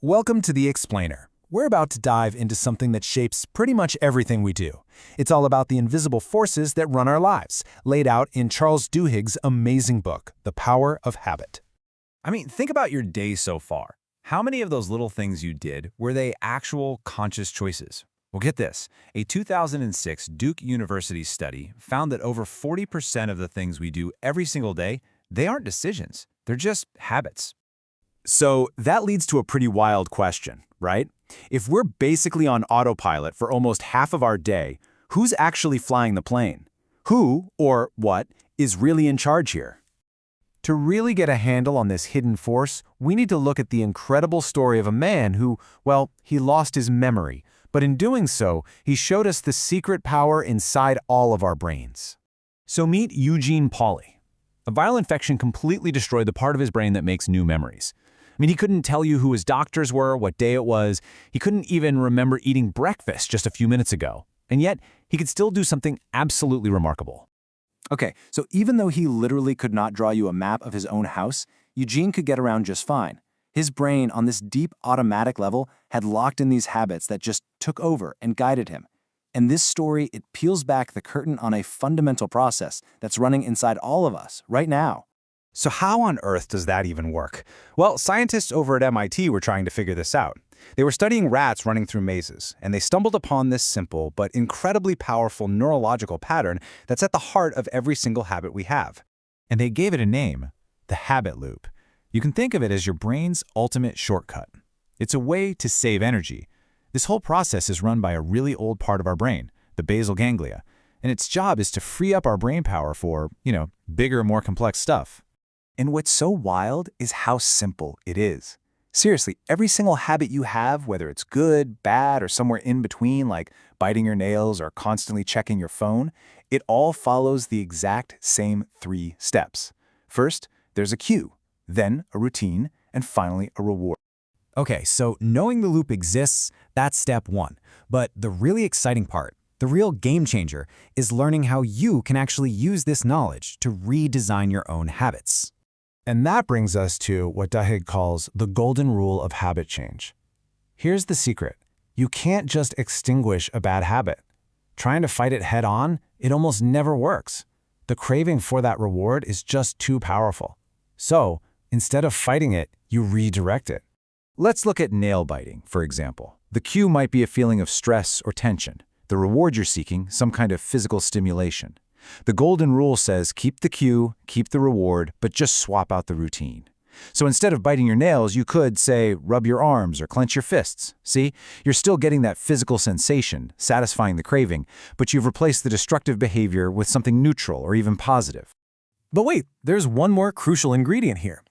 Welcome to The Explainer. We're about to dive into something that shapes pretty much everything we do. It's all about the invisible forces that run our lives, laid out in Charles Duhigg's amazing book, The Power of Habit. Think about your day so far. How many of those little things you did were they actual conscious choices? Well, get this. A 2006 Duke University study found that over 40% of the things we do every single day, they aren't decisions. They're just habits. So that leads to a pretty wild question, right? If we're basically on autopilot for almost half of our day, who's actually flying the plane? Who, or what, is really in charge here? To really get a handle on this hidden force, we need to look at the incredible story of a man who, well, he lost his memory, but in doing so, he showed us the secret power inside all of our brains. So meet Eugene Pauly. A viral infection completely destroyed the part of his brain that makes new memories. He couldn't tell you who his doctors were, what day it was. He couldn't even remember eating breakfast just a few minutes ago. And yet, he could still do something absolutely remarkable. Okay, so even though he literally could not draw you a map of his own house, Eugene could get around just fine. His brain, on this deep automatic level, had locked in these habits that just took over and guided him. And this story, it peels back the curtain on a fundamental process that's running inside all of us right now. So how on earth does that even work? Well, scientists over at MIT were trying to figure this out. They were studying rats running through mazes, and they stumbled upon this simple but incredibly powerful neurological pattern that's at the heart of every single habit we have. And they gave it a name, the habit loop. You can think of it as your brain's ultimate shortcut. It's a way to save energy. This whole process is run by a really old part of our brain, the basal ganglia, and its job is to free up our brain power for, bigger, more complex stuff. And what's so wild is how simple it is. Seriously, every single habit you have, whether it's good, bad, or somewhere in between, like biting your nails or constantly checking your phone, it all follows the exact same 3 steps. First, there's a cue, then a routine, and finally a reward. Okay, so knowing the loop exists, that's step 1. But the really exciting part, the real game changer, is learning how you can actually use this knowledge to redesign your own habits. And that brings us to what Duhigg calls the golden rule of habit change. Here's the secret. You can't just extinguish a bad habit. Trying to fight it head on, it almost never works. The craving for that reward is just too powerful. So, instead of fighting it, you redirect it. Let's look at nail biting, for example. The cue might be a feeling of stress or tension. The reward you're seeking, some kind of physical stimulation. The golden rule says keep the cue, keep the reward, but just swap out the routine. So instead of biting your nails, you could, say, rub your arms or clench your fists. See? You're still getting that physical sensation, satisfying the craving, but you've replaced the destructive behavior with something neutral or even positive. But wait, there's one more crucial ingredient here.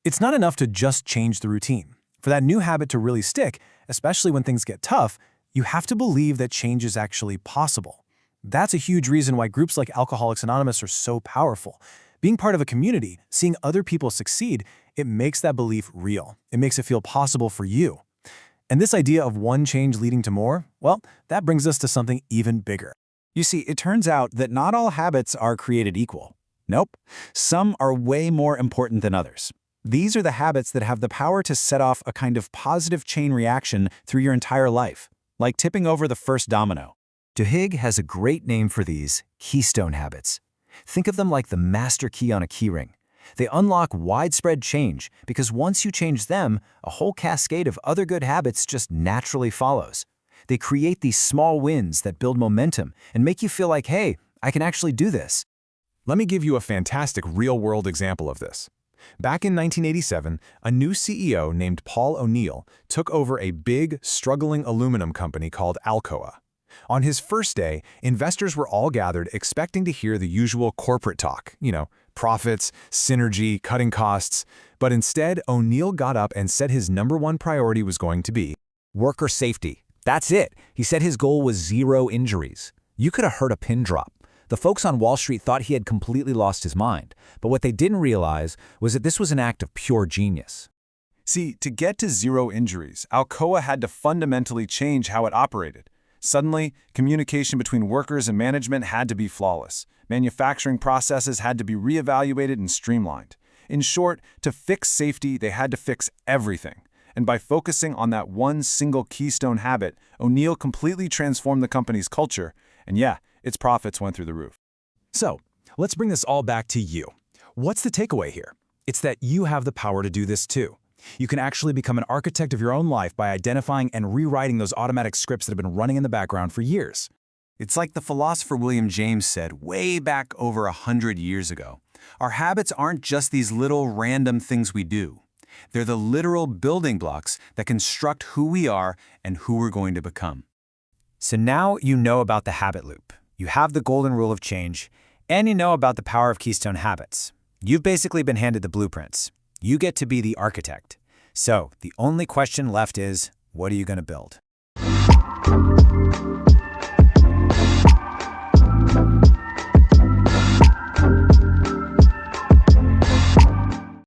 It's not enough to just change the routine. For that new habit to really stick, especially when things get tough, you have to believe that change is actually possible. That's a huge reason why groups like Alcoholics Anonymous are so powerful. Being part of a community, seeing other people succeed, it makes that belief real. It makes it feel possible for you. And this idea of one change leading to more, well, that brings us to something even bigger. You see, it turns out that not all habits are created equal. Nope. Some are way more important than others. These are the habits that have the power to set off a kind of positive chain reaction through your entire life, like tipping over the first domino. Duhigg has a great name for these keystone habits. Think of them like the master key on a keyring. They unlock widespread change because once you change them, a whole cascade of other good habits just naturally follows. They create these small wins that build momentum and make you feel like, hey, I can actually do this. Let me give you a fantastic real-world example of this. Back in 1987, a new CEO named Paul O'Neill took over a big, struggling aluminum company called Alcoa. On his first day, investors were all gathered expecting to hear the usual corporate talk, profits, synergy, cutting costs. But instead, O'Neill got up and said his #1 priority was going to be Worker safety. That's it. He said his goal was 0 injuries. You could have heard a pin drop. The folks on Wall Street thought he had completely lost his mind. But what they didn't realize was that this was an act of pure genius. See, to get to 0 injuries, Alcoa had to fundamentally change how it operated. Suddenly, communication between workers and management had to be flawless. Manufacturing processes had to be reevaluated and streamlined. In short, to fix safety, they had to fix everything. And by focusing on that one single keystone habit, O'Neill completely transformed the company's culture. And yeah, its profits went through the roof. So, let's bring this all back to you. What's the takeaway here? It's that you have the power to do this too. You can actually become an architect of your own life by identifying and rewriting those automatic scripts that have been running in the background for years. It's like the philosopher William James said way back over 100 years ago. Our habits aren't just these little random things we do. They're the literal building blocks that construct who we are and who we're going to become. So now you know about the habit loop. You have the golden rule of change, and you know about the power of keystone habits. You've basically been handed the blueprints. You get to be the architect. So the only question left is, what are you going to build?